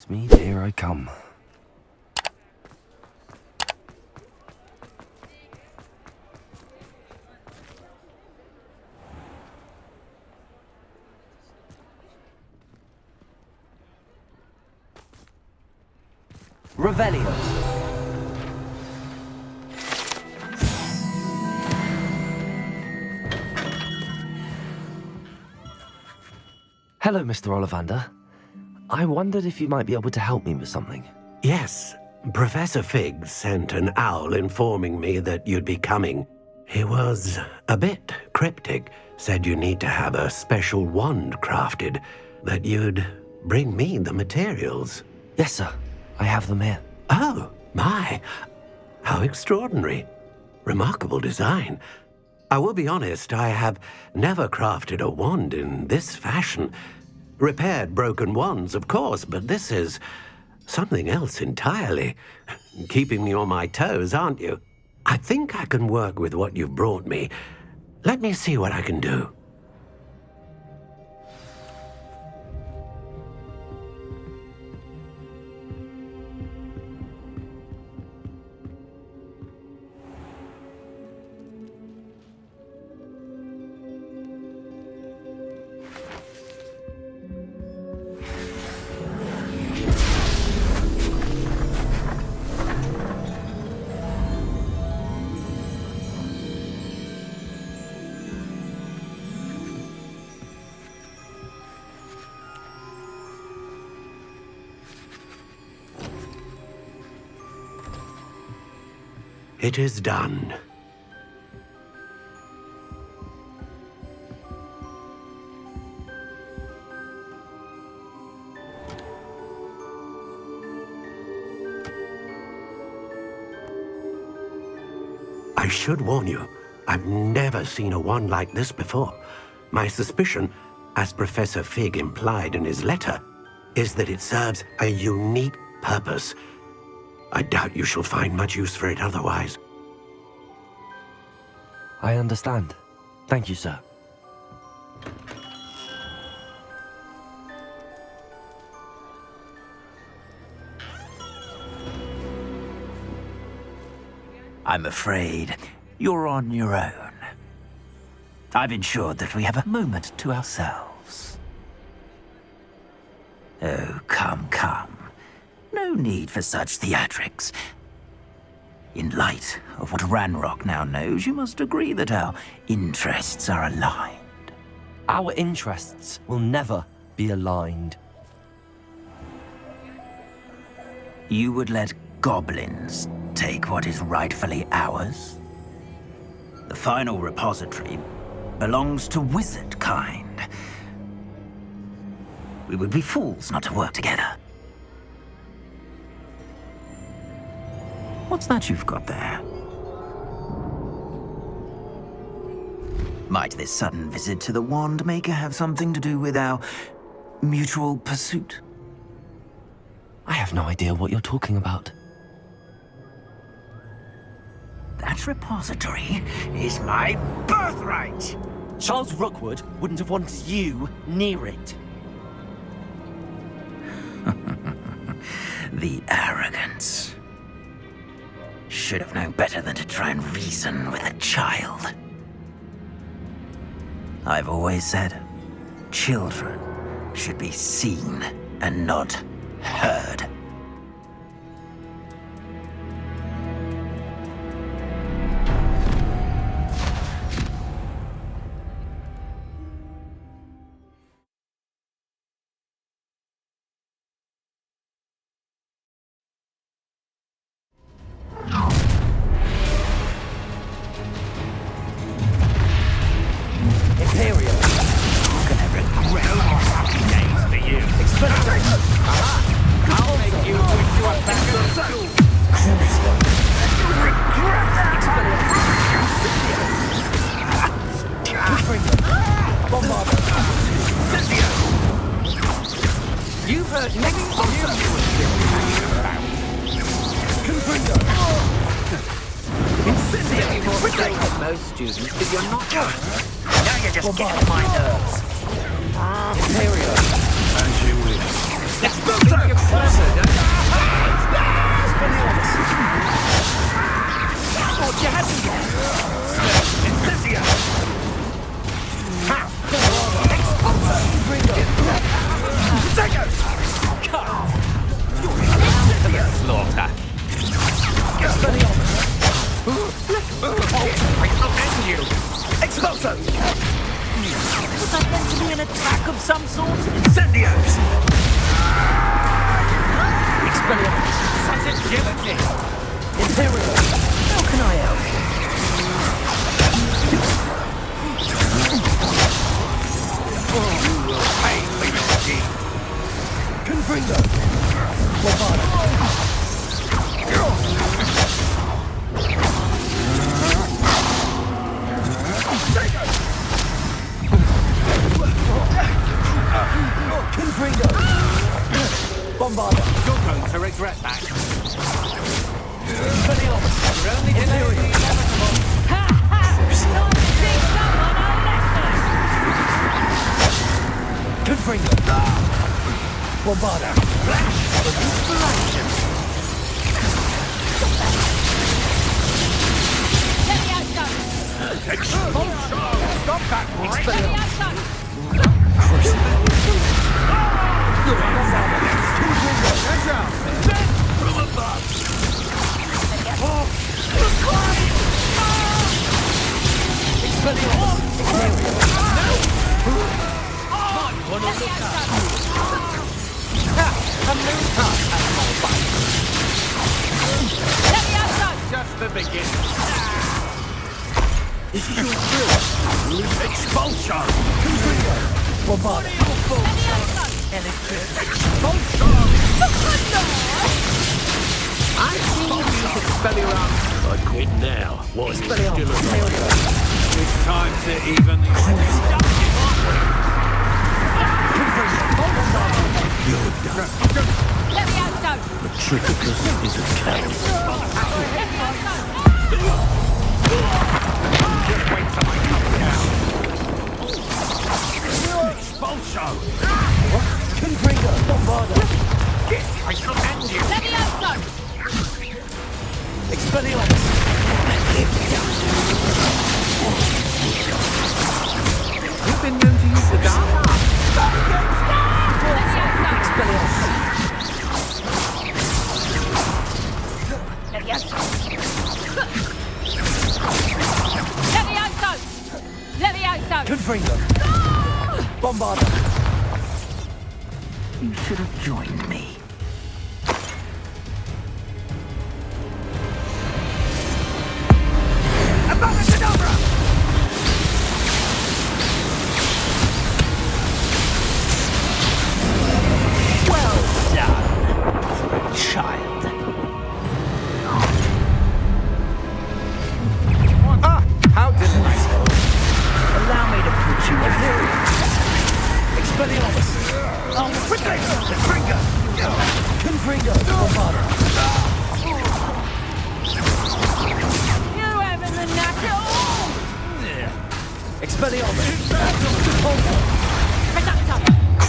It's me, here I come. Revelio. Hello, Mr. Ollivander. I wondered if you might be able to help me with something. Yes, Professor Fig sent an owl informing me that you'd be coming. He was a bit cryptic, said you need to have a special wand crafted, that you'd bring me the materials. Yes, sir. I have them here. Oh, my. How extraordinary. Remarkable design. I will be honest, I have never crafted a wand in this fashion. Repaired broken wands, of course, but this is something else entirely. Keeping me on my toes, aren't you? I think I can work with what you've brought me. Let me see what I can do. It is done. I should warn you, I've never seen a wand like this before. My suspicion, as Professor Fig implied in his letter, is that it serves a unique purpose. I doubt you shall find much use for it otherwise. I understand. Thank you, sir. I'm afraid you're on your own. I've ensured that we have a moment to ourselves. Oh, come. No need for such theatrics. In light of what Ranrock now knows, you must agree that our interests are aligned. Our interests will never be aligned. You would let goblins take what is rightfully ours? The final repository belongs to wizard kind. We would be fools not to work together. What's that you've got there? Might this sudden visit to the Wand Maker have something to do with our mutual pursuit? I have no idea what you're talking about. That repository is my birthright! Charles Rookwood wouldn't have wanted you near it. The arrogance. Should have known better than to try and reason with a child. I've always said, children should be seen and not heard. You've heard next from you. Incendiary more mistake than most students, but you're not good. Now you're just getting on my nerves. Imperial. As you wish. Slaughter. Expulso! Was that meant to be an attack of some sort? Incendios! Expelliarmus! Such agility. Imperial! How can I help? Pay for your deed. Confringo! Bombard! Confringo! Bombarder! You're going to regret that. Expelliarmus! You're only delaying the inevitable. Time to teach someone a lesson! Confringo! Bombarder! Flash for inspiration! Stop that, right? From above. Just the beginning. This is your drill! Expulsion! Bombarder! I've seen you use Expelliarmus. I quit now. What's still alive? It's time to even the seductive, aren't we? You're done. Let me out, Stone! Patricitus is a coward. Let me out, Stone! Just wait till I come down. Expulsion! Confringo! Bombarder! I command you! Let me out, Stone! Expelliarmus! You've been known to use the dark arts. Let me out, Stone! Expelliarmus! Let me out, Stone! Let me out, Stone! Let me out, Stone! Confringo! Bombarder! You should have joined me. Well done, child. How delightful. Allow me to put you in here. Expelliarmus! Quickly! Confringo! Confringo! Bombarder! You having the knack at all? Expelliarmus! Reducto!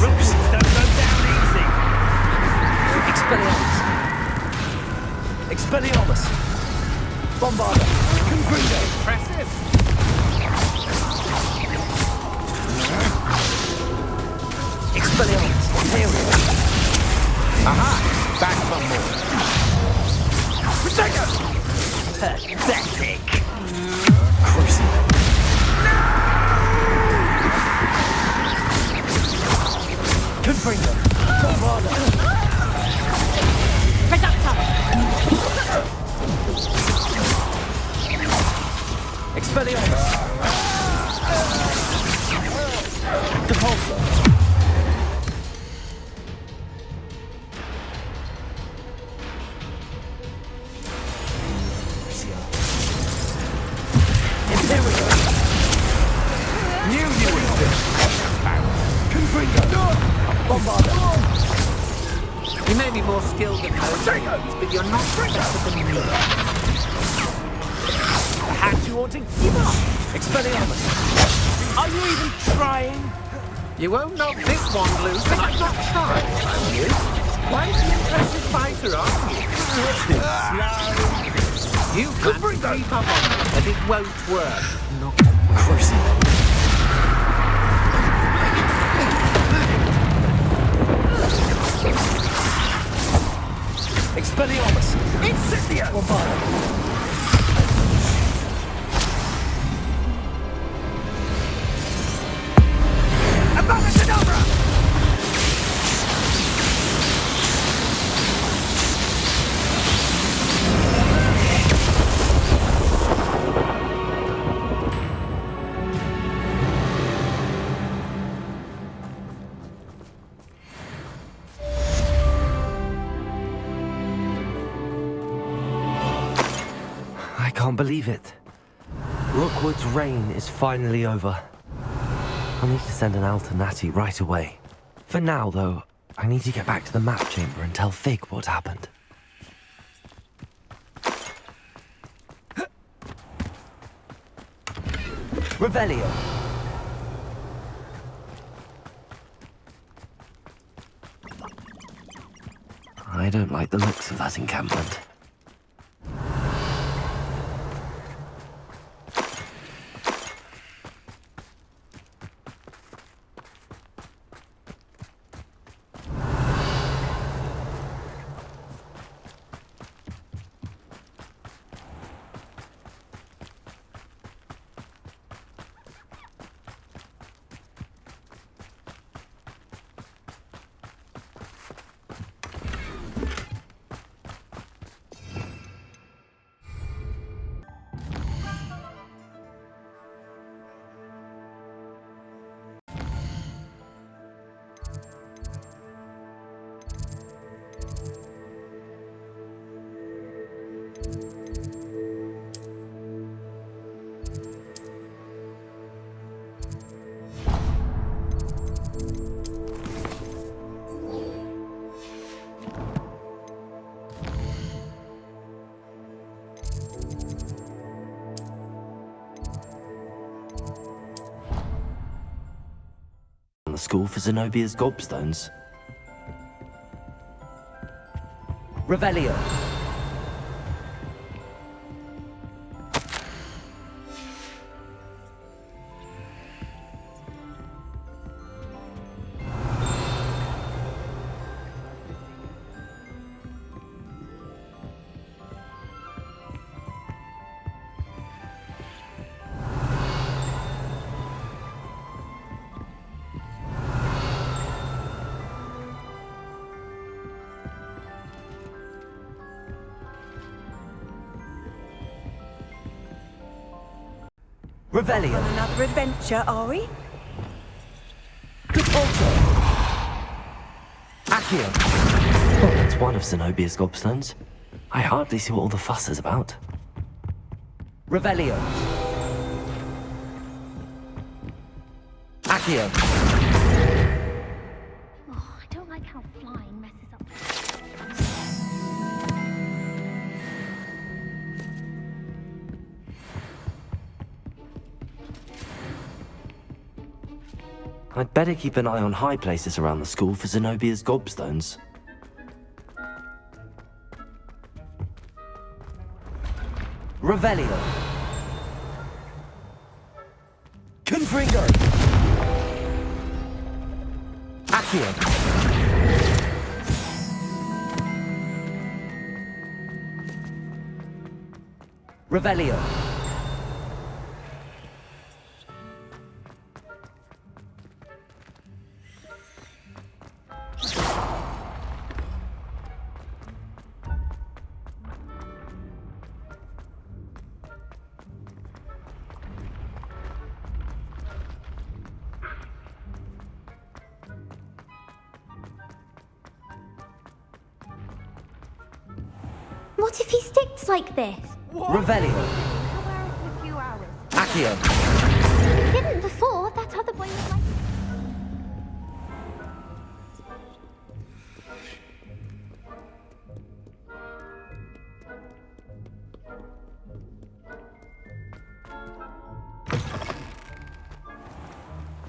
Rooks don't go down easy. Expelliarmus! Expelliarmus! Bombarder! Confringo! Impressive. Expelliarmus! Imperial! Aha! Back for more. Pathetic! Crucible! Confringo! Bombarder! Reducto! Expelliarmus! Depulso! Imperial! Knew you would do. Confringo! Bombarder! You may be more skilled than most, but you're not better than me. Perhaps you want to give up? Expelliarmus! Are you even trying? You won't knock this one loose, and I'm not trying, are you? Quite an impressive fighter, aren't you? You can creep up on me, and it won't work. Not Of course. Expelliarmus! Incendio! I can't believe it. Rookwood's reign is finally over. I'll need to send an alternati right away. For now, though, I need to get back to the map chamber and tell Fig what happened. Revelio! I don't like the looks of that encampment. The school for Zenobia's gobstones. Revelio. Revelio. On another adventure, are we? Repulsor. Accio. Oh, that's one of Zenobia's gobstones. I hardly see what all the fuss is about. Revelio. Accio. Oh, I don't like how flying messes up. I'd better keep an eye on high places around the school for Zenobia's gobstones. Revelio. Confringo. Accio. Revelio. What if he sticks like this? Revelio. He'll wear it in a few hours. Accio. He didn't before. That other boy was like...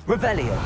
Revelio.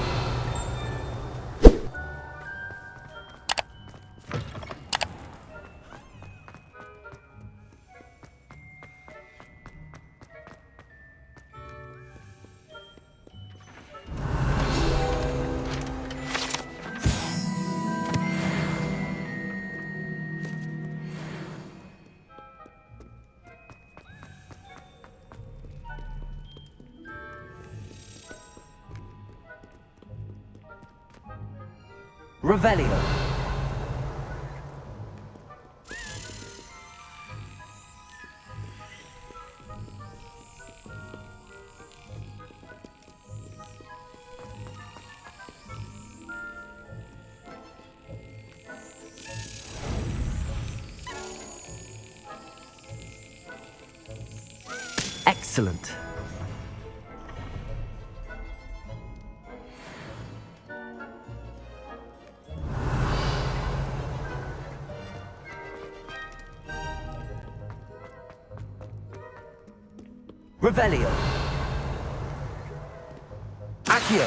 Revelio. Excellent. Revelio. Accio.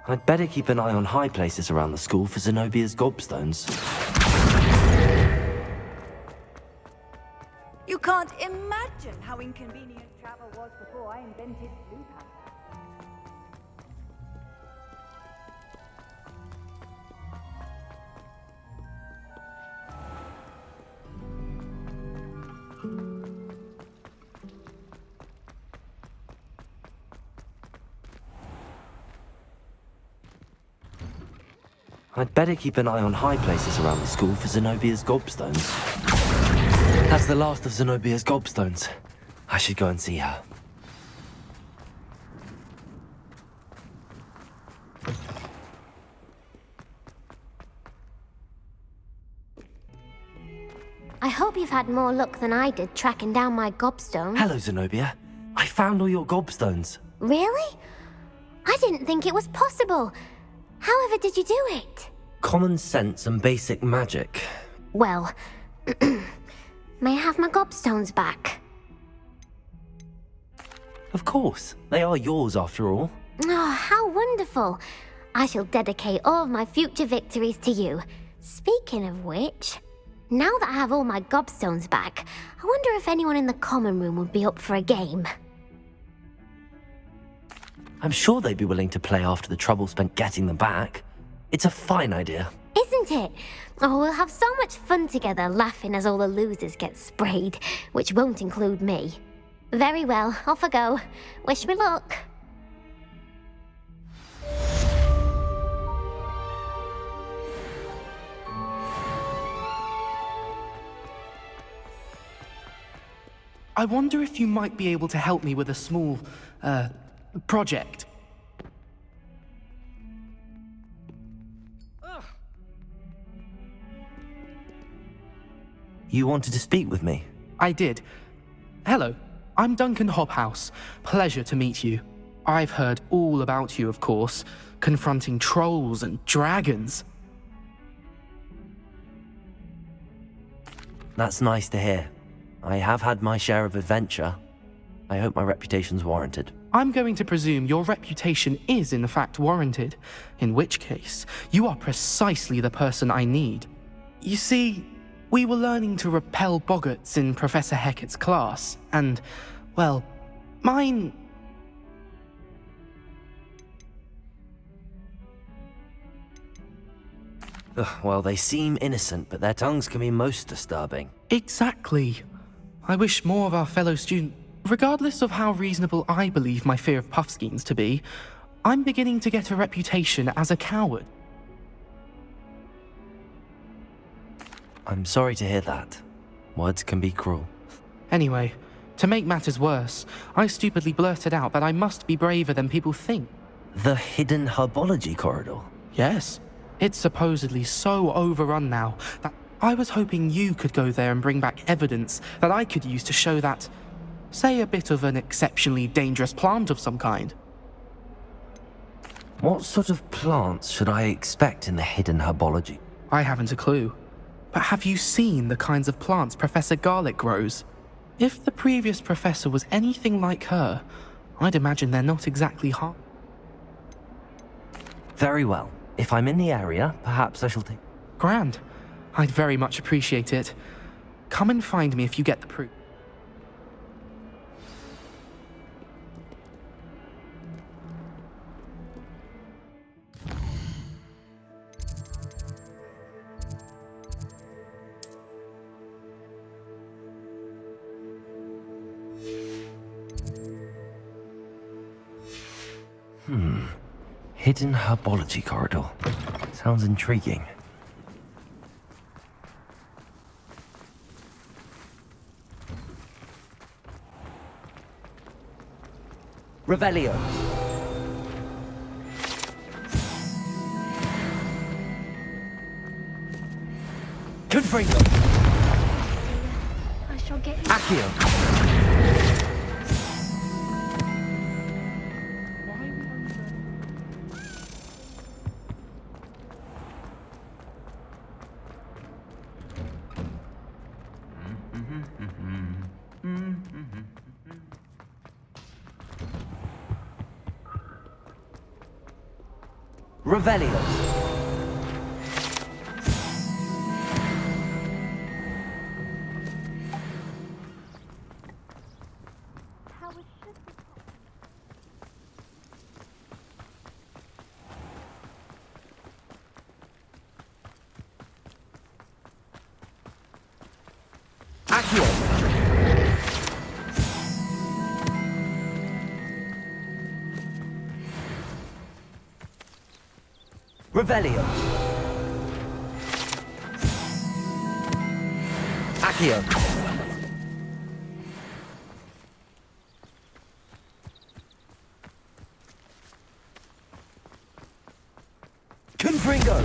I'd better keep an eye on high places around the school for Zenobia's gobstones. You can't imagine how inconvenient travel was before I invented blue powder. I'd better keep an eye on high places around the school for Zenobia's gobstones. That's the last of Zenobia's gobstones. I should go and see her. I hope you've had more luck than I did tracking down my gobstone. Hello, Zenobia. I found all your gobstones. Really? I didn't think it was possible. However did you do it? Common sense and basic magic. Well, may I have my gobstones back? Of course. They are yours after all. Oh, how wonderful. I shall dedicate all of my future victories to you. Speaking of which, now that I have all my gobstones back, I wonder if anyone in the common room would be up for a game. I'm sure they'd be willing to play after the trouble spent getting them back. It's a fine idea. Isn't it? Oh, we'll have so much fun together laughing as all the losers get sprayed, which won't include me. Very well, off I go. Wish me luck. I wonder if you might be able to help me with a small, project. You wanted to speak with me? I did. Hello, I'm Duncan Hobhouse. Pleasure to meet you. I've heard all about you, of course, confronting trolls and dragons. That's nice to hear. I have had my share of adventure. I hope my reputation's warranted. I'm going to presume your reputation is in fact warranted, in which case, you are precisely the person I need. You see, we were learning to repel boggarts in Professor Hecat's class, and, well, mine... Well, they seem innocent, but their tongues can be most disturbing. Exactly. I wish more of our fellow students... Regardless of how reasonable I believe my fear of Puffskeins to be, I'm beginning to get a reputation as a coward. I'm sorry to hear that. Words can be cruel. Anyway, to make matters worse, I stupidly blurted out that I must be braver than people think. The hidden herbology corridor? Yes, it's supposedly so overrun now that I was hoping you could go there and bring back evidence that I could use to show that, say, a bit of an exceptionally dangerous plant of some kind. What sort of plants should I expect in the hidden herbology? I haven't a clue. But have you seen the kinds of plants Professor Garlic grows? If the previous professor was anything like her, I'd imagine they're not exactly hard. Very well. If I'm in the area, perhaps I shall take... Grand. I'd very much appreciate it. Come and find me if you get the proof. Hidden herbology corridor. Sounds intriguing. Revelio. Confringo. I shall get you. Accio. Revelio. How it should be. Accio. Revelio. Accio. Confringo.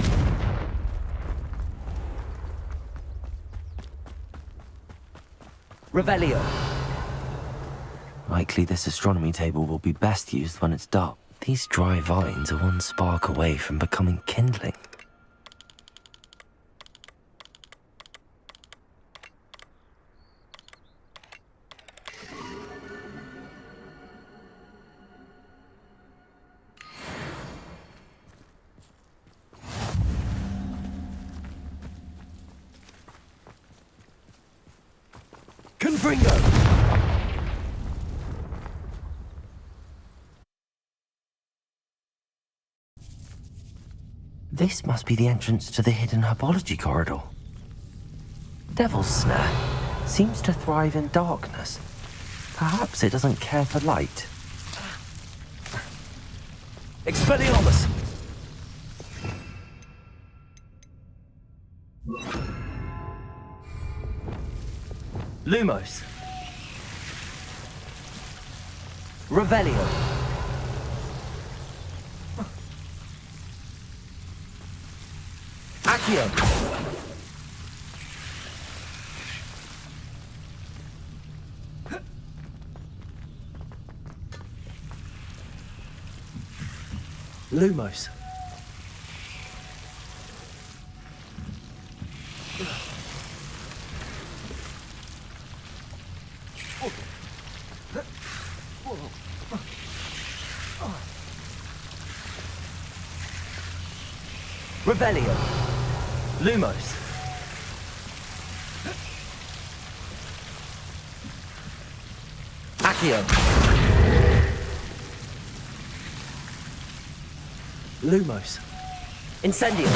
Revelio. Likely this astronomy table will be best used when it's dark. These dry vines are one spark away from becoming kindling. Confringo! This must be the entrance to the hidden herbology corridor. Devil's Snare seems to thrive in darkness. Perhaps it doesn't care for light. Expelliarmus! Lumos. Revelio. Accio. Lumos. Revelio. Lumos. Accio. Lumos. Incendio.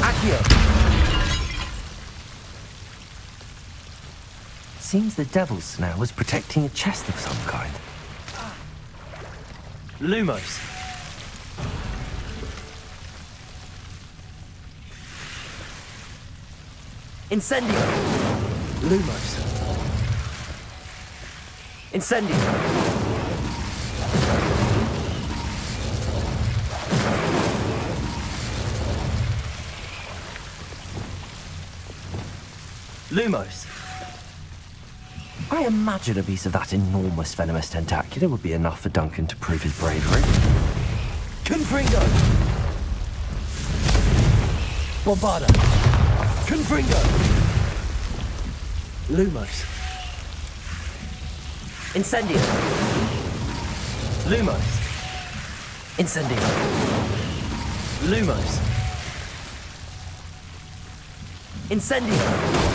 Accio. Seems the Devil's Snare was protecting a chest of some kind. Lumos. Incendio. Lumos. Incendio. Lumos. I imagine a piece of that enormous venomous tentacular would be enough for Duncan to prove his bravery. Confringo! Bombarda! Confringo! Lumos. Incendio. Lumos. Incendio. Lumos. Incendio.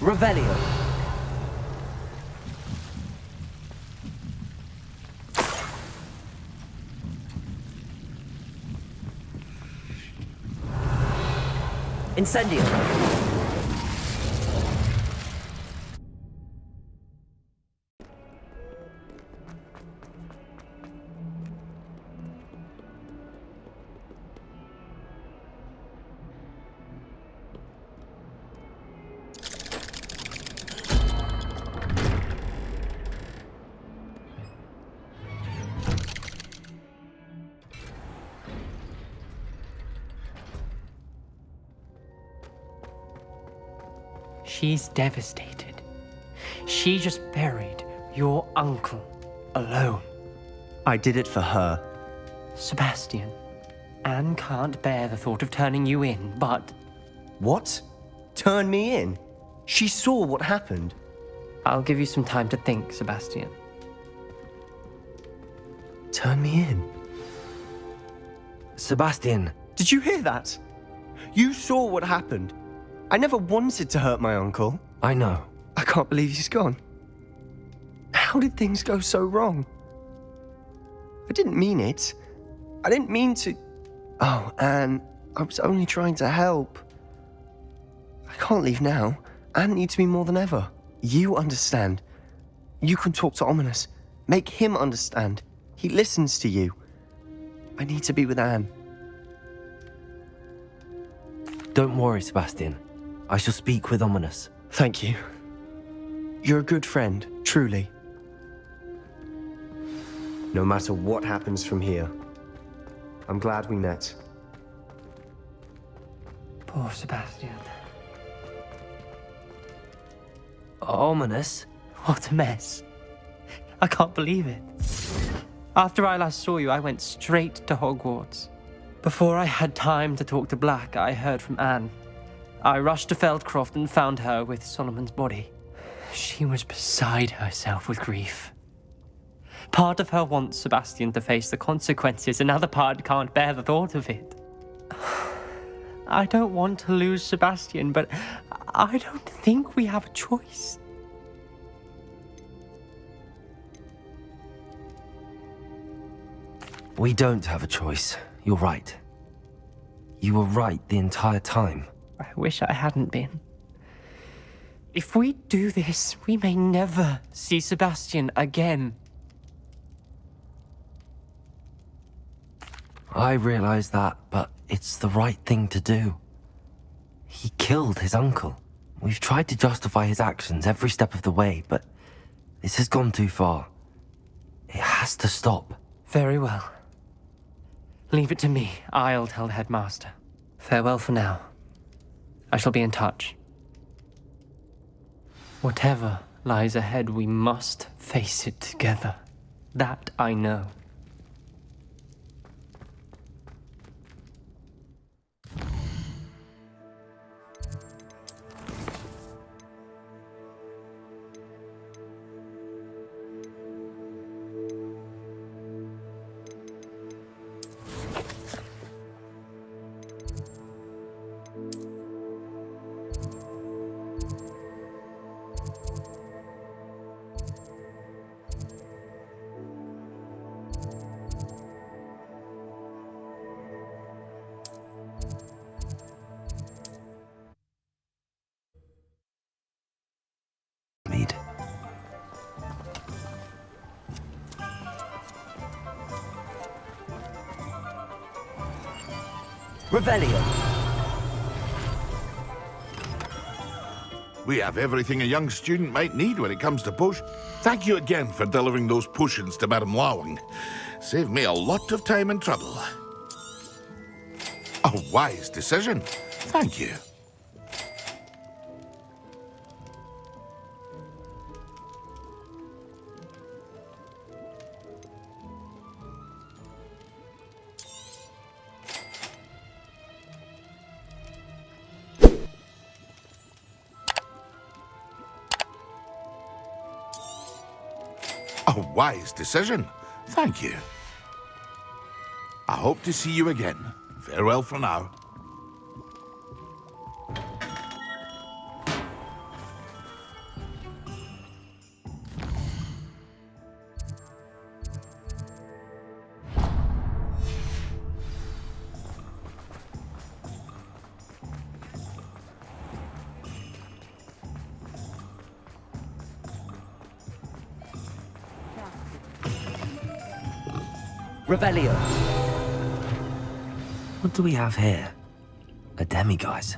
Revelio. Incendio. She's devastated. She just buried your uncle alone. I did it for her. Sebastian, Anne can't bear the thought of turning you in, but What? Turn me in? She saw what happened. I'll give you some time to think, Sebastian. Turn me in? Sebastian, Did you hear that? You saw what happened. I never wanted to hurt my uncle. I know. I can't believe he's gone. How did things go so wrong? I didn't mean it. I didn't mean to... Oh, Anne, I was only trying to help. I can't leave now. Anne needs me more than ever. You understand. You can talk to Ominous. Make him understand. He listens to you. I need to be with Anne. Don't worry, Sebastian. I shall speak with Ominous. Thank you. You're a good friend, truly. No matter what happens from here, I'm glad we met. Poor Sebastian. Ominous? What a mess. I can't believe it. After I last saw you, I went straight to Hogwarts. Before I had time to talk to Black, I heard from Anne. I rushed to Feldcroft and found her with Solomon's body. She was beside herself with grief. Part of her wants Sebastian to face the consequences, another part can't bear the thought of it. I don't want to lose Sebastian, but I don't think we have a choice. We don't have a choice. You're right. You were right the entire time. I wish I hadn't been. If we do this, we may never see Sebastian again. I realize that, but it's the right thing to do. He killed his uncle. We've tried to justify his actions every step of the way, but this has gone too far. It has to stop. Very well. Leave it to me. I'll tell the headmaster. Farewell for now. I shall be in touch. Whatever lies ahead, we must face it together. That I know. Mead. Revelio. We have everything a young student might need when it comes to push. Thank you again for delivering those potions to Madame Lawing. Saved me a lot of time and trouble. A wise decision. Thank you. A wise decision. Thank you. I hope to see you again. Farewell for now. Revelio. What do we have here? A demiguise.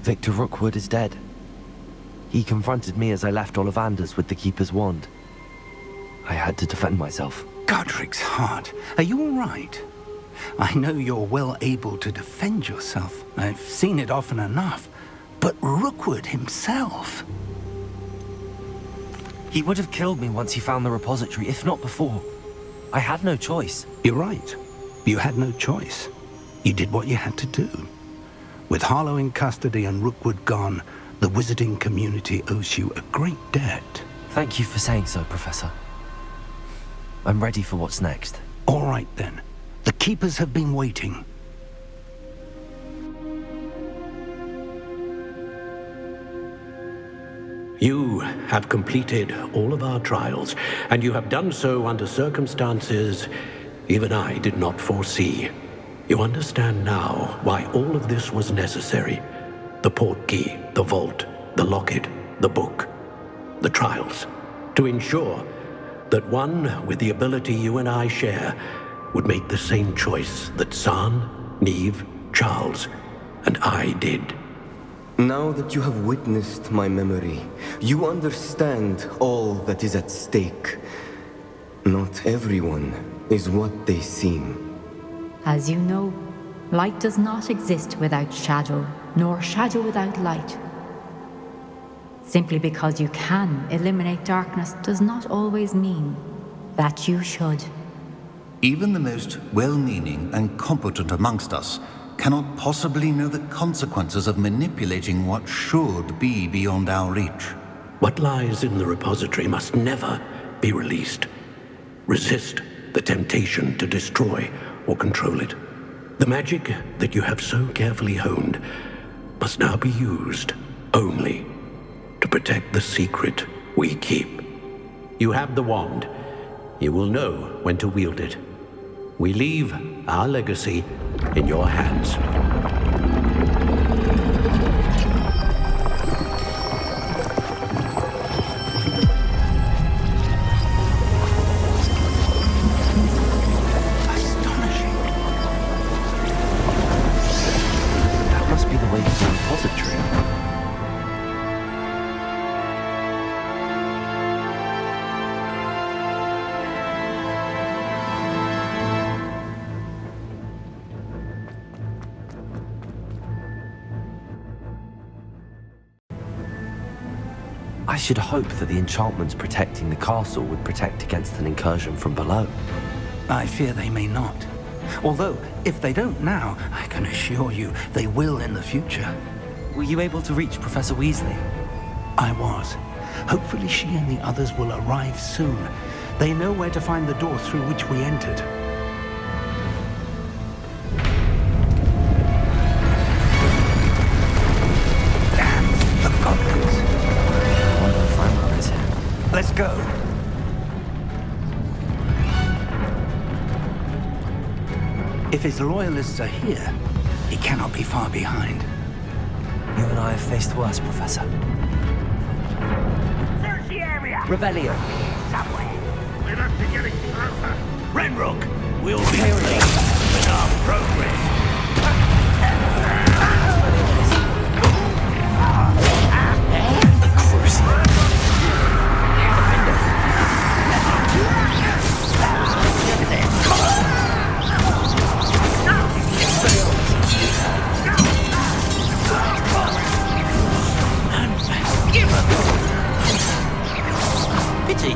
Victor Rookwood is dead. He confronted me as I left Ollivanders with the Keeper's wand. I had to defend myself. Godric's heart, are you all right? I know you're well able to defend yourself. I've seen it often enough. But Rookwood himself... He would have killed me once he found the repository, if not before. I had no choice. You're right. You had no choice. You did what you had to do. With Harlow in custody and Rookwood gone, the wizarding community owes you a great debt. Thank you for saying so, Professor. I'm ready for what's next. All right, then. The Keepers have been waiting. You have completed all of our trials, and you have done so under circumstances even I did not foresee. You understand now why all of this was necessary. The portkey, the vault, the locket, the book, the trials. To ensure that one with the ability you and I share would make the same choice that San, Neve, Charles, and I did. Now that you have witnessed my memory, you understand all that is at stake. Not everyone is what they seem. As you know, light does not exist without shadow, nor shadow without light. Simply because you can eliminate darkness does not always mean that you should. Even the most well-meaning and competent amongst us cannot possibly know the consequences of manipulating what should be beyond our reach. What lies in the repository must never be released. Resist the temptation to destroy or control it. The magic that you have so carefully honed must now be used only to protect the secret we keep. You have the wand. You will know when to wield it. We leave our legacy in your hands. Astonishing. That must be the way to the repository. I should hope that the enchantments protecting the castle would protect against an incursion from below. I fear they may not. Although, if they don't now, I can assure you they will in the future. Were you able to reach Professor Weasley? I was. Hopefully she and the others will arrive soon. They know where to find the door through which we entered. And the goblins. I wonder if Ranrock is here. Let's go. If his loyalists are here, he cannot be far behind. You and I have faced worse, Professor. Search the area! Revelio. Somewhere. We must be getting closer. Ranrock, we'll be late with our progress. Pity.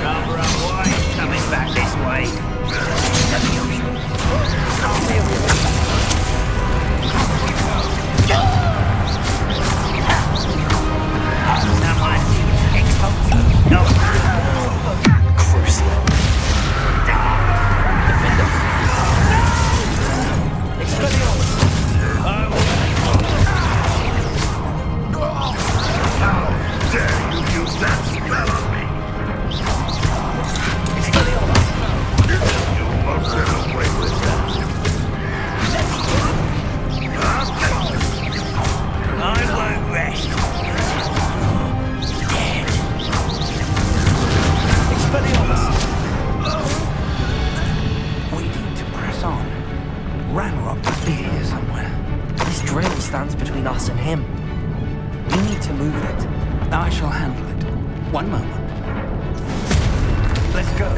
Rather unwise coming back this way. Someone expose. No. Expelliarmus! Ranrock must be here somewhere. This drill stands between us and him. We need to move it. I shall handle it. One moment. Let's go.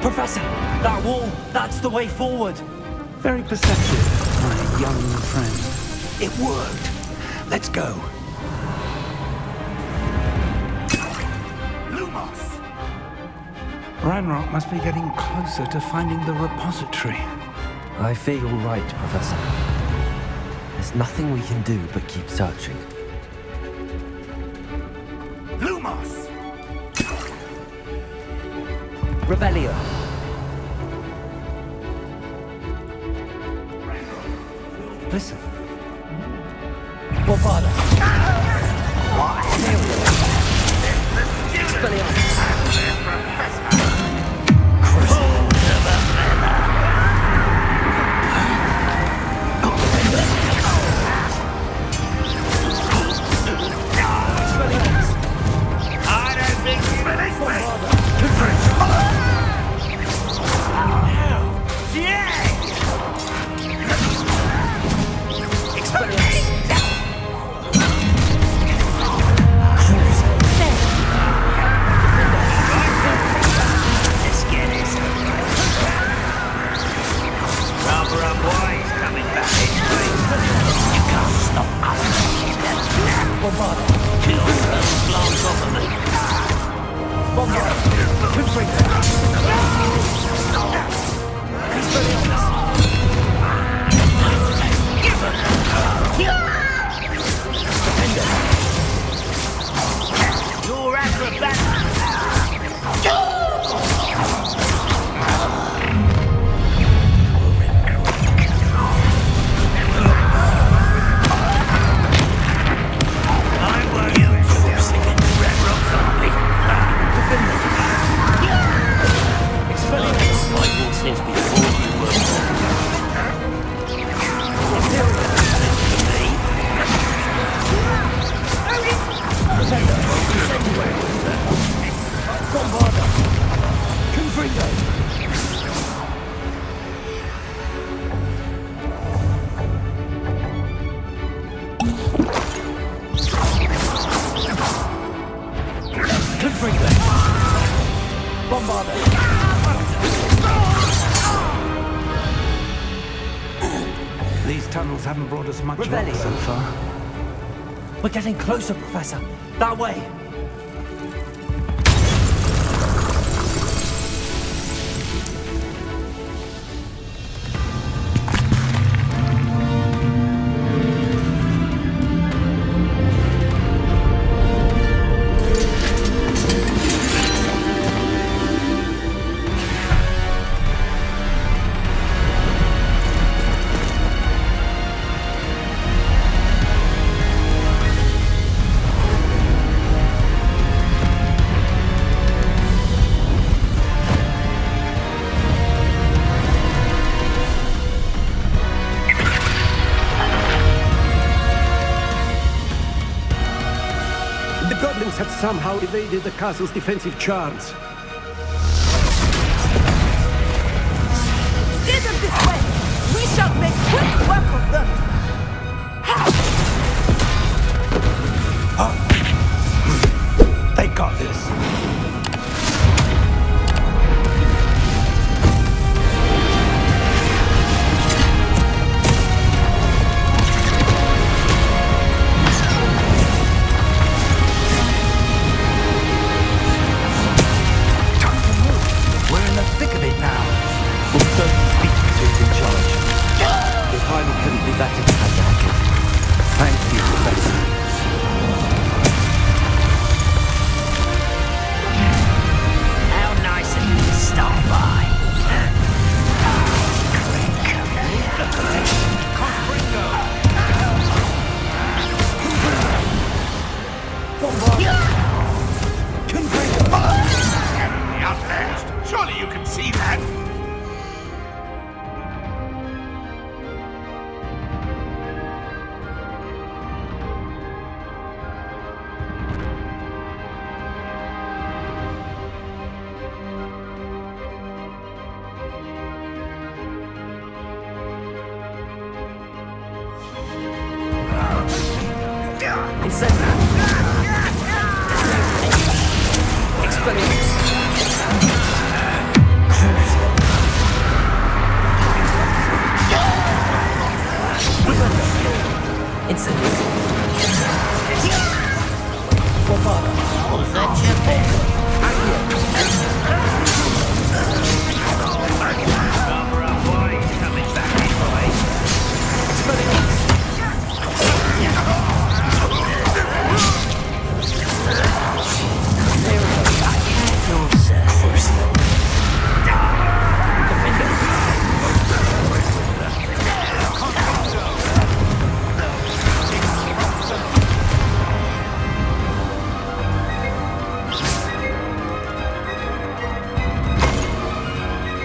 Professor, that wall, that's the way forward. Very perceptive, my young friend. It worked. Let's go. Lumos! Ranrock must be getting closer to finding the repository. I fear you're right, Professor. There's nothing we can do but keep searching. Lumos! Revelio. Listen. Bombarda. Expelliarmus. These tunnels haven't brought us much luck Revelli. so far. We're getting closer, Professor. That way. The goblins have somehow evaded the castle's defensive charms. Steer them this way! We shall make quick work of them! They got this. Couldn't be better to have that. Thank you, Professor. How nice of you to stop by. Surely you can see that.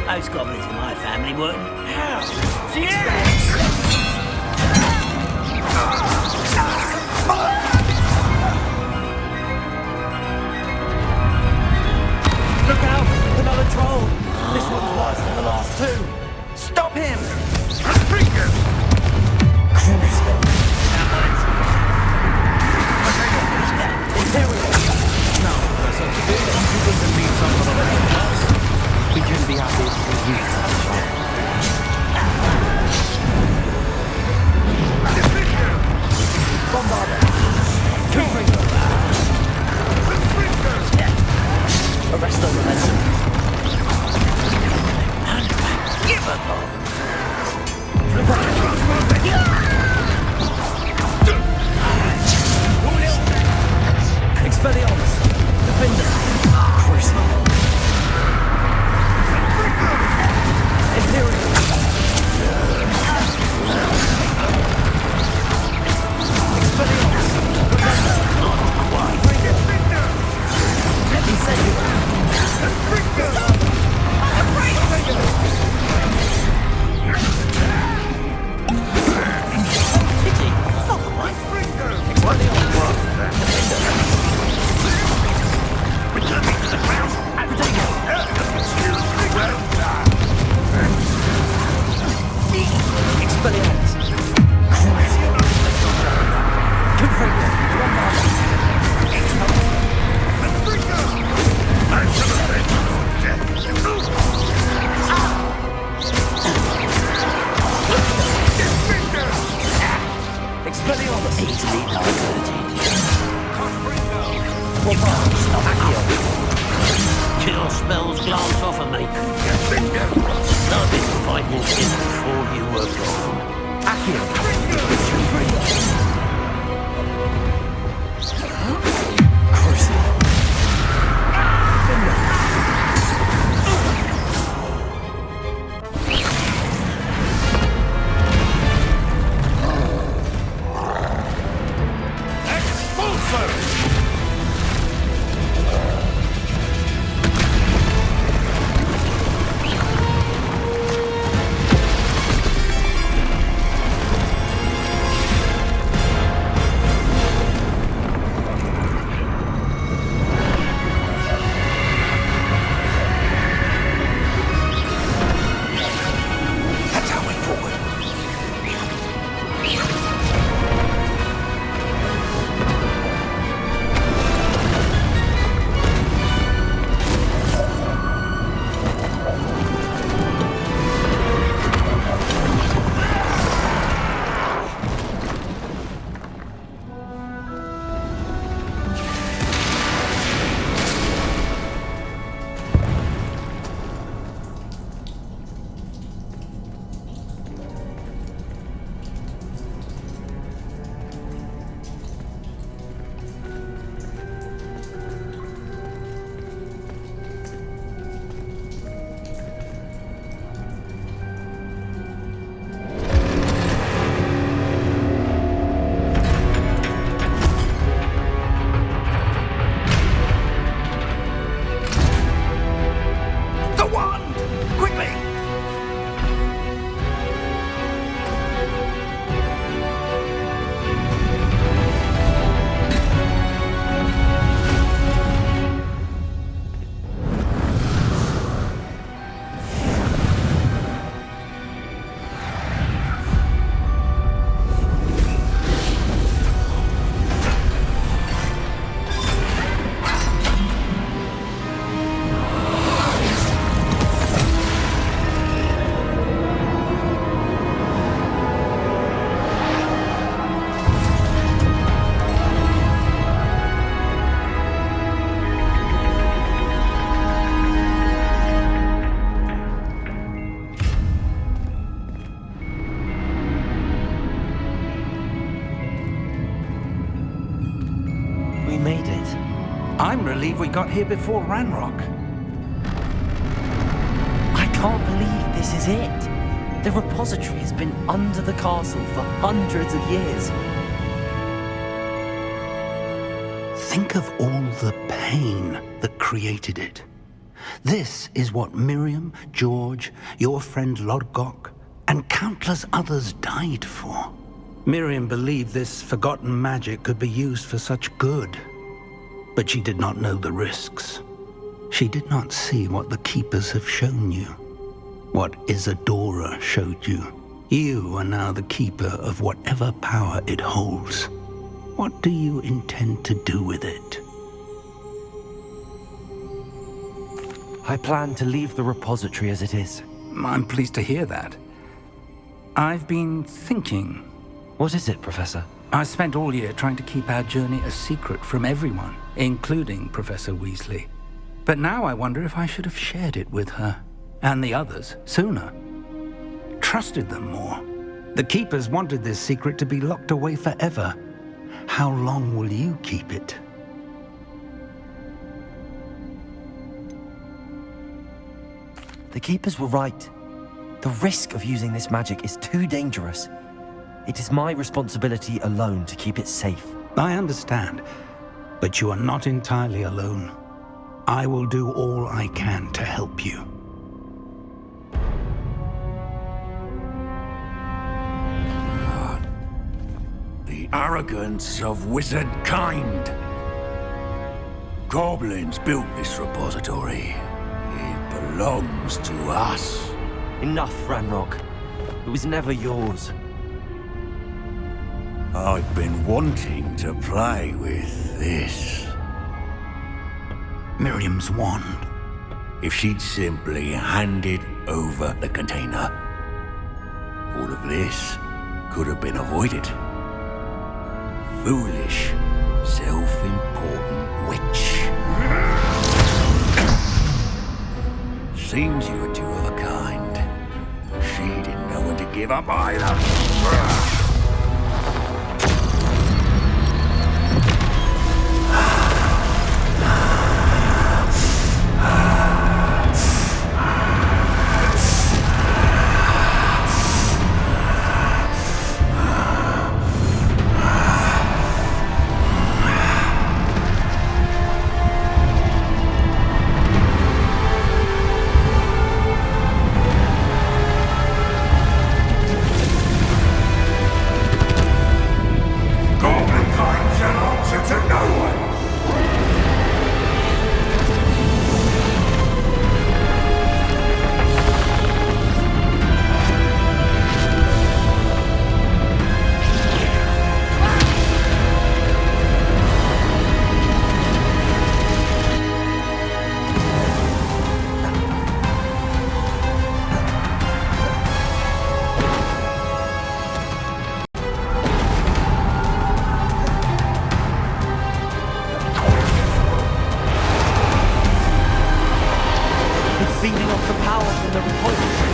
Those goblins in my family weren't. Look out! Another troll! This one's worse than the last two! Stop him! We couldn't be happy if we Bombarder! Arrest the momentum. Give a ball. Expelliarmus. Defender. Crucible. Imperial. Expelliarmus. Let me send you. Returning to the ground spells glance off of me. I've been fighting since before you were gone. I'm relieved we got here before Ranrock. I can't believe this is it. The repository has been under the castle for hundreds of years. Think of all the pain that created it. This is what Miriam, George, your friend Lodgok, and countless others died for. Miriam believed this forgotten magic could be used for such good. But she did not know the risks. She did not see what the Keepers have shown you. What Isadora showed you. You are now the Keeper of whatever power it holds. What do you intend to do with it? I plan to leave the repository as it is. I'm pleased to hear that. I've been thinking. What is it, Professor? I spent all year trying to keep our journey a secret from everyone, including Professor Weasley. But now I wonder if I should have shared it with her, and the others, sooner. Trusted them more. The Keepers wanted this secret to be locked away forever. How long will you keep it? The Keepers were right. The risk of using this magic is too dangerous. It is my responsibility alone to keep it safe. I understand, but you are not entirely alone. I will do all I can to help you. The arrogance of wizard kind. Goblins built this repository. It belongs to us. Enough, Ranrock. It was never yours. I've been wanting to play with this. Miriam's wand. If she'd simply handed over the container, all of this could have been avoided. Foolish, self-important witch. Seems you were two of a kind. She didn't know when to give up either. Feeding off the power from the repository.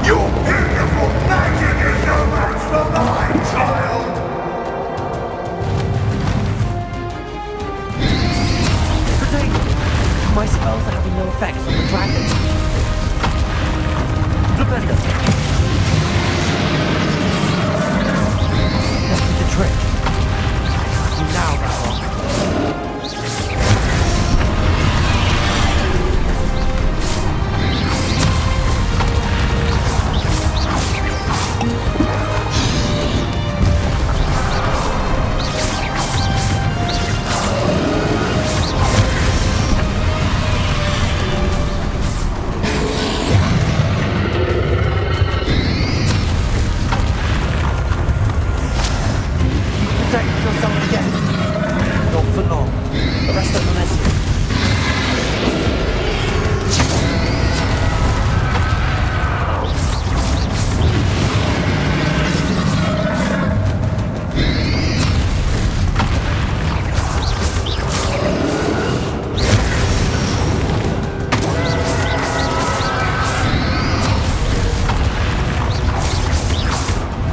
Your beautiful magic is no match for mine, child! Potato! My spells are having no effect on the dragon. Flipendo! That did the trick. Now that's all. Protect yourself again. Not for long. Arrest the momentum.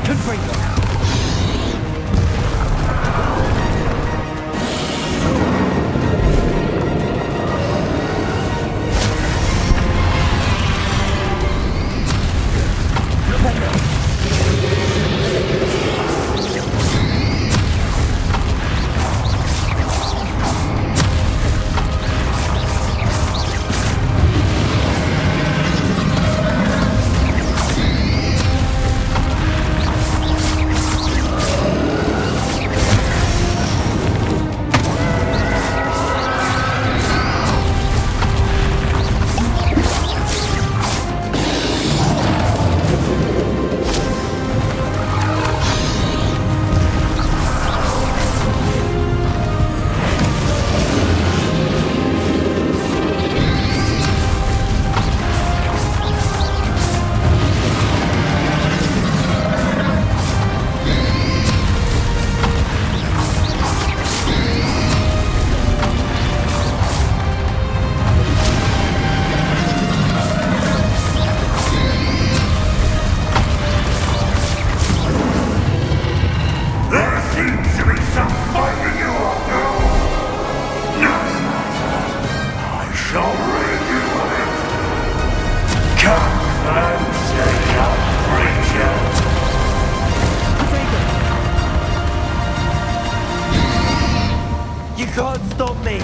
Confringo. You can't stop me!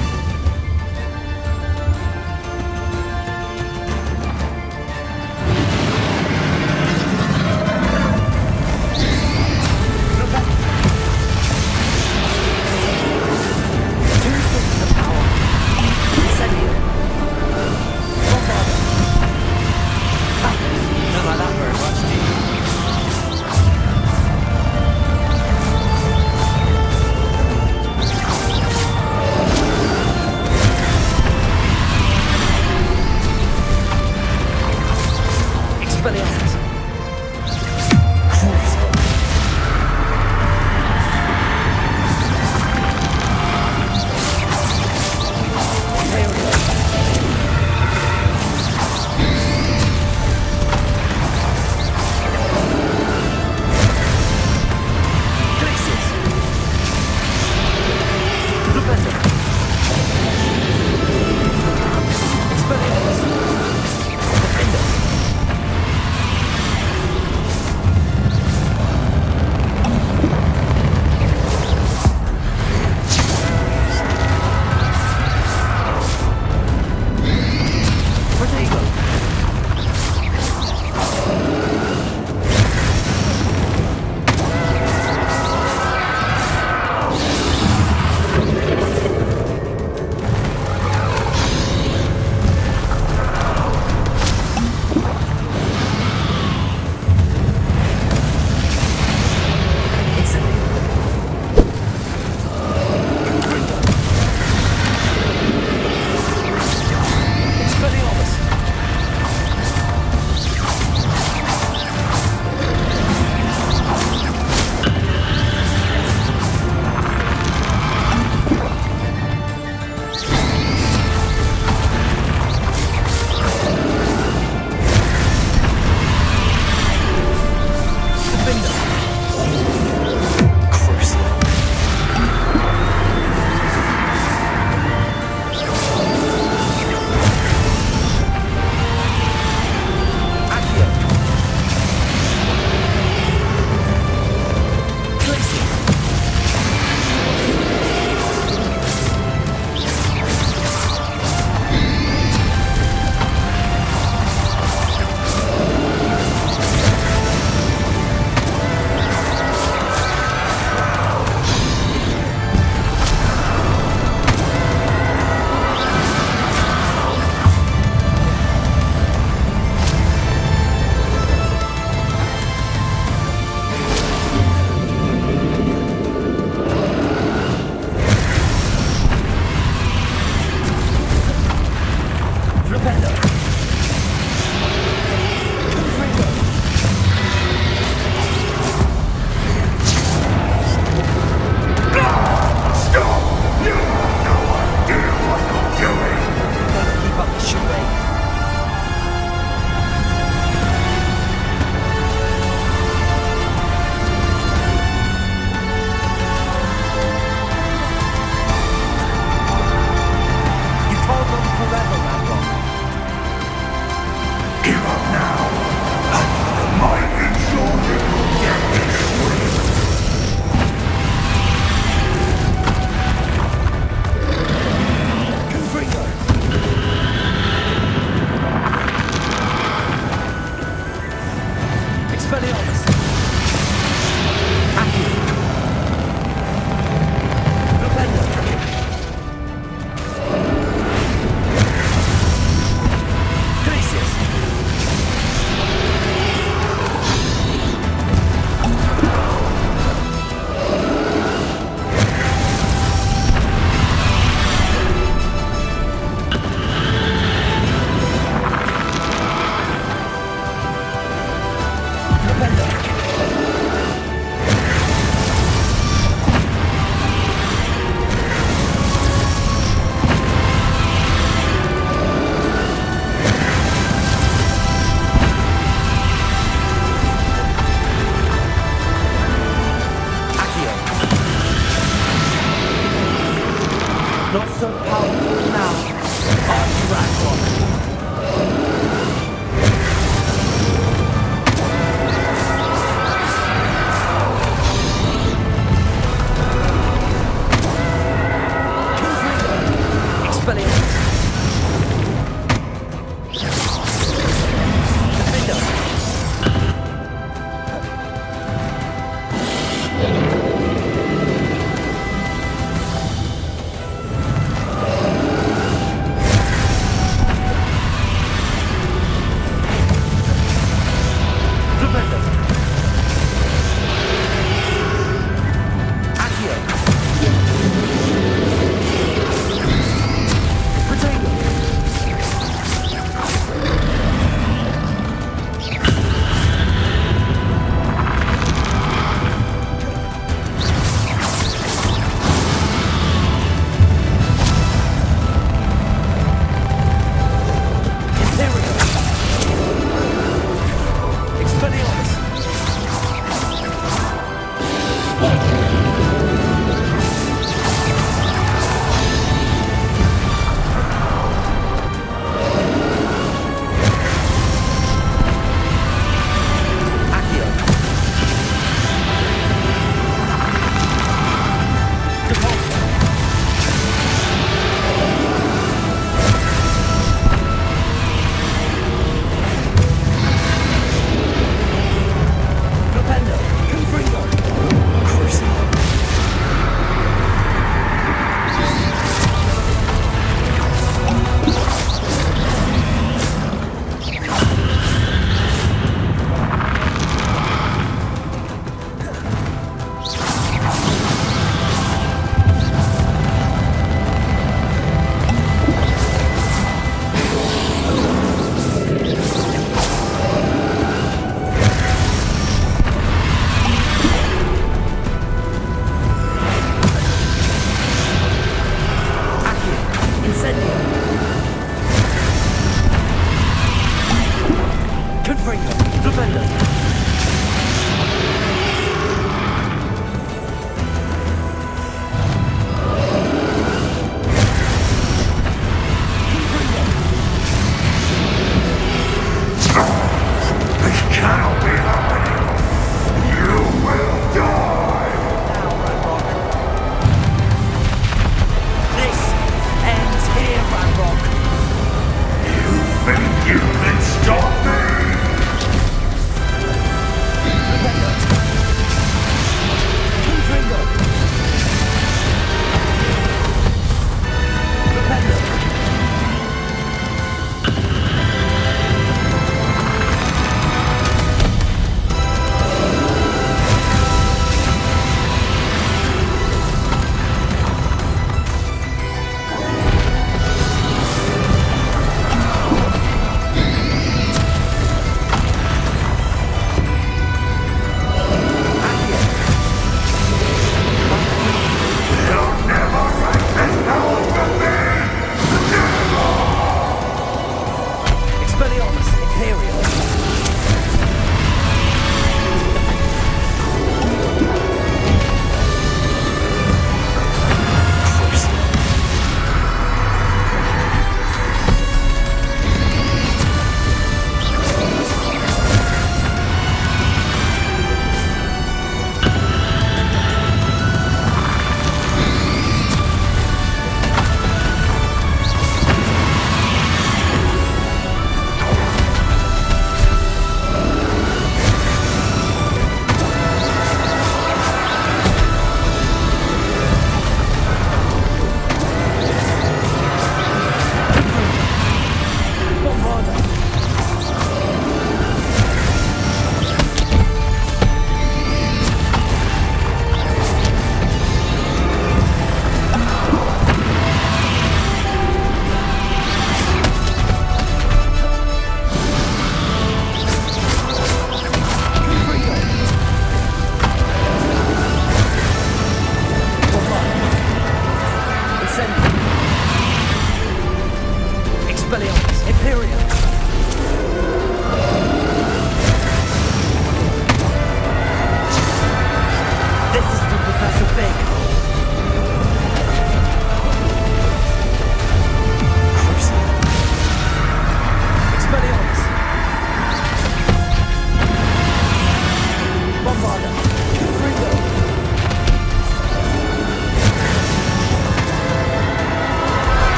Not so powerful now. Are you, Ranrock?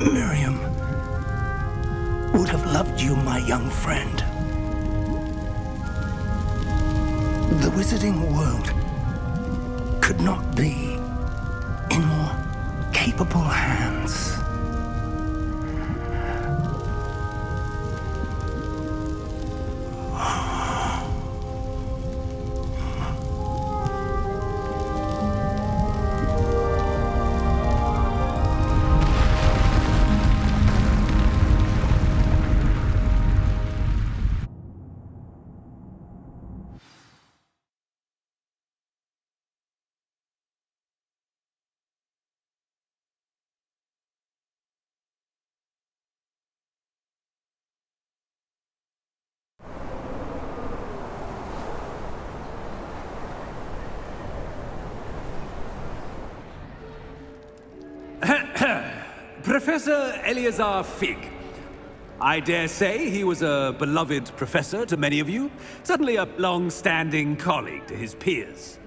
Miriam would have loved you, my young friend. The wizarding world could not be in more capable hands. Professor Eleazar Fig. I dare say he was a beloved professor to many of you, certainly a long-standing colleague to his peers.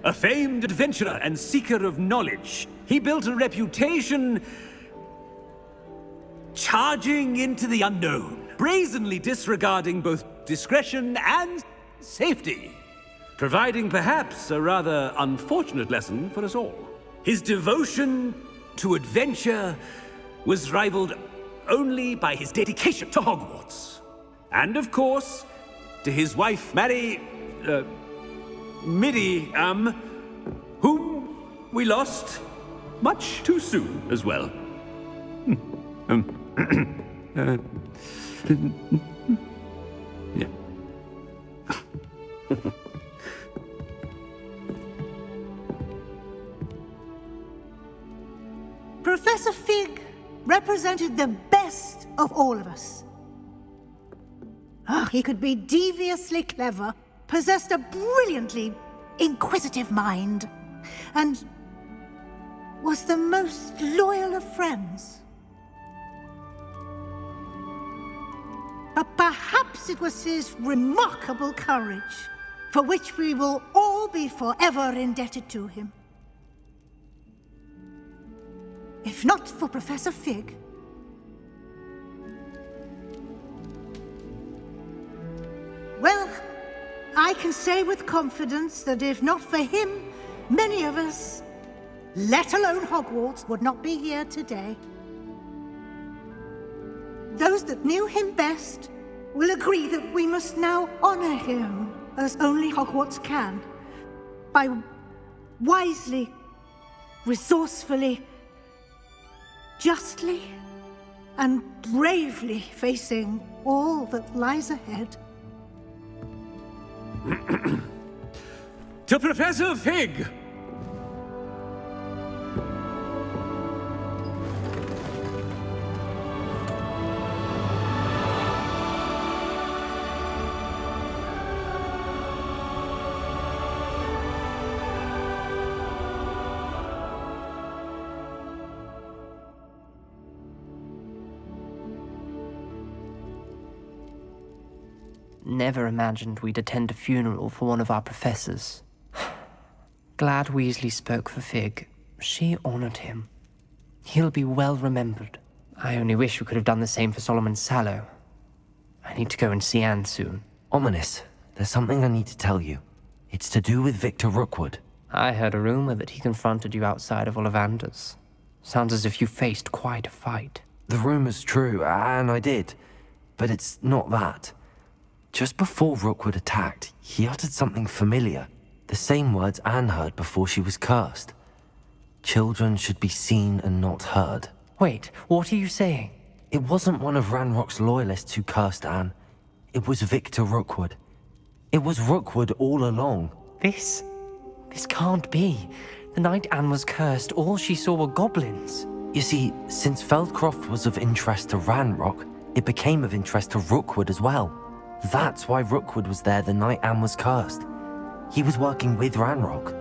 A famed adventurer and seeker of knowledge, he built a reputation charging into the unknown, brazenly disregarding both discretion and safety, providing perhaps a rather unfortunate lesson for us all. His devotion to adventure was rivaled only by his dedication to Hogwarts. And of course, to his wife, Middy, whom we lost much too soon as well. Yeah. Professor Fig represented the best of all of us. He could be deviously clever, possessed a brilliantly inquisitive mind, and was the most loyal of friends. But perhaps it was his remarkable courage, for which we will all be forever indebted to him. If not for Professor Fig, well, I can say with confidence that if not for him, many of us, let alone Hogwarts, would not be here today. Those that knew him best will agree that we must now honor him as only Hogwarts can, by wisely, resourcefully, justly and bravely facing all that lies ahead. To Professor Fig! Never imagined we'd attend a funeral for one of our professors. Glad Weasley spoke for Fig. She honored him. He'll be well remembered. I only wish we could have done the same for Solomon Sallow. I need to go and see Anne soon. Ominous, there's something I need to tell you. It's to do with Victor Rookwood. I heard a rumor that he confronted you outside of Ollivander's. Sounds as if you faced quite a fight. The rumor's true, and I did. But it's not that. Just before Rookwood attacked, he uttered something familiar. The same words Anne heard before she was cursed. Children should be seen and not heard. Wait, what are you saying? It wasn't one of Ranrock's loyalists who cursed Anne. It was Victor Rookwood. It was Rookwood all along. This can't be. The night Anne was cursed, all she saw were goblins. You see, since Feldcroft was of interest to Ranrock, it became of interest to Rookwood as well. That's why Rookwood was there the night Anne was cursed. He was working with Ranrock.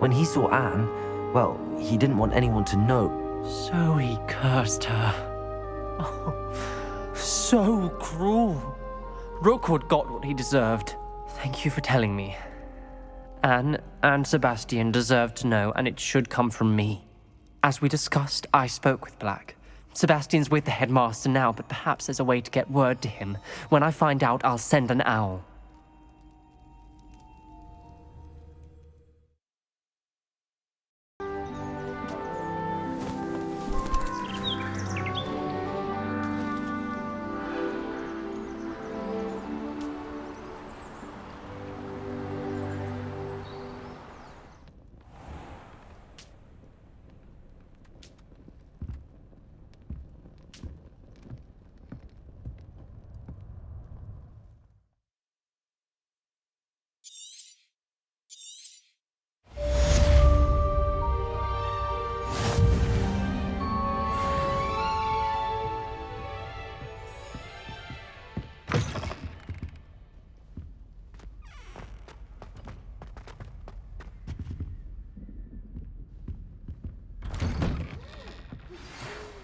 When he saw Anne, well, he didn't want anyone to know. So he cursed her. Oh, so cruel. Rookwood got what he deserved. Thank you for telling me. Anne and Sebastian deserved to know, and it should come from me. As we discussed, I spoke with Black. Sebastian's with the headmaster now, but perhaps there's a way to get word to him. When I find out, I'll send an owl.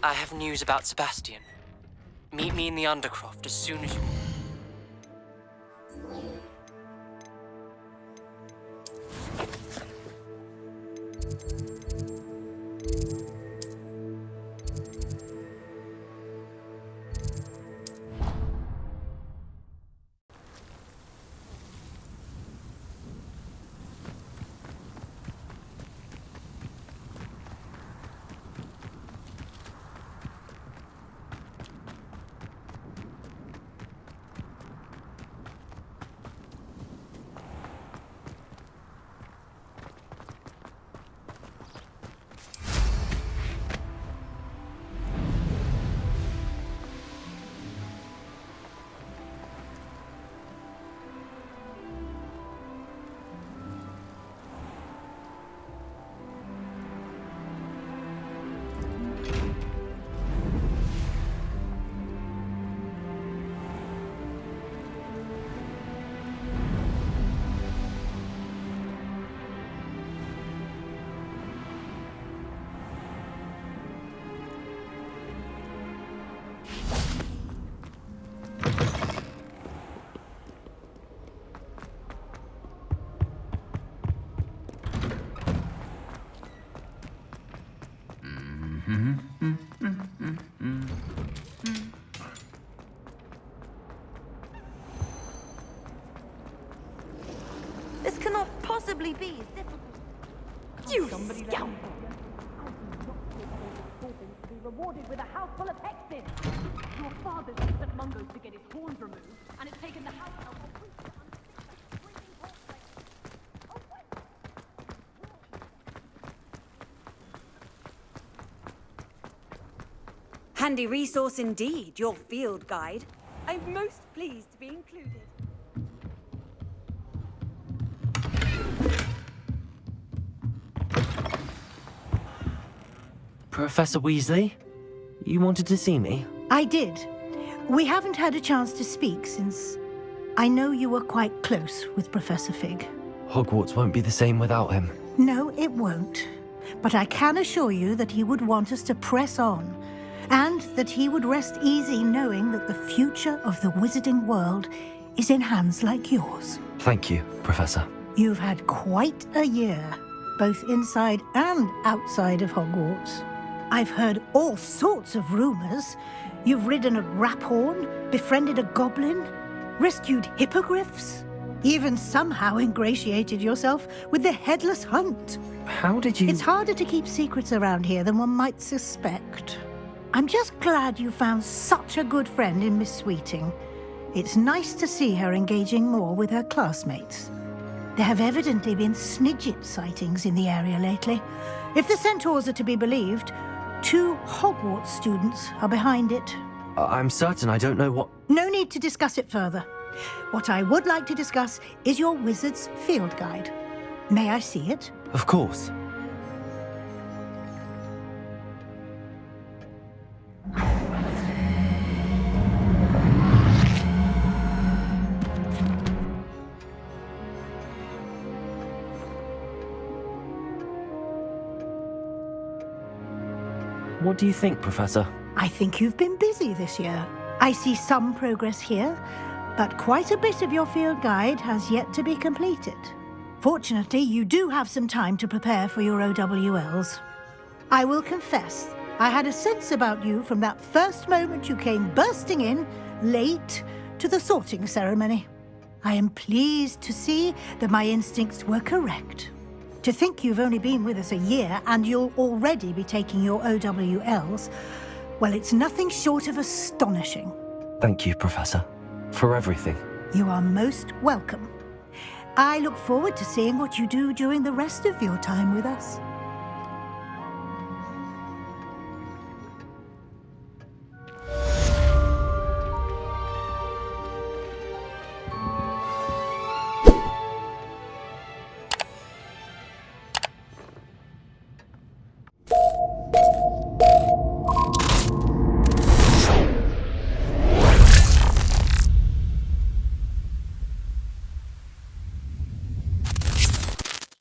I have news about Sebastian. Meet me in the Undercroft as soon as you... This cannot possibly be as difficult. You scoundrel! To be rewarded with a house full of hexes. Your father's used St. Mungo's to get his horns removed, and it's taken the house out of handy resource indeed, your field guide. I'm most pleased to be included. Professor Weasley? You wanted to see me? I did. We haven't had a chance to speak since I know you were quite close with Professor Fig. Hogwarts won't be the same without him. No, it won't. But I can assure you that he would want us to press on, and that he would rest easy knowing that the future of the wizarding world is in hands like yours. Thank you, Professor. You've had quite a year, both inside and outside of Hogwarts. I've heard all sorts of rumors. You've ridden a raphorn, befriended a goblin, rescued hippogriffs, even somehow ingratiated yourself with the Headless Hunt. How did you... It's harder to keep secrets around here than one might suspect. I'm just glad you found such a good friend in Miss Sweeting. It's nice to see her engaging more with her classmates. There have evidently been Snidget sightings in the area lately. If the centaurs are to be believed, 2 Hogwarts students are behind it. I'm certain I don't know what... No need to discuss it further. What I would like to discuss is your wizard's field guide. May I see it? Of course. What do you think, Professor? I think you've been busy this year. I see some progress here, but quite a bit of your field guide has yet to be completed. Fortunately, you do have some time to prepare for your OWLs. I will confess I had a sense about you from that first moment you came bursting in, late, to the sorting ceremony. I am pleased to see that my instincts were correct. To think you've only been with us a year and you'll already be taking your OWLs, well, it's nothing short of astonishing. Thank you, Professor, for everything. You are most welcome. I look forward to seeing what you do during the rest of your time with us.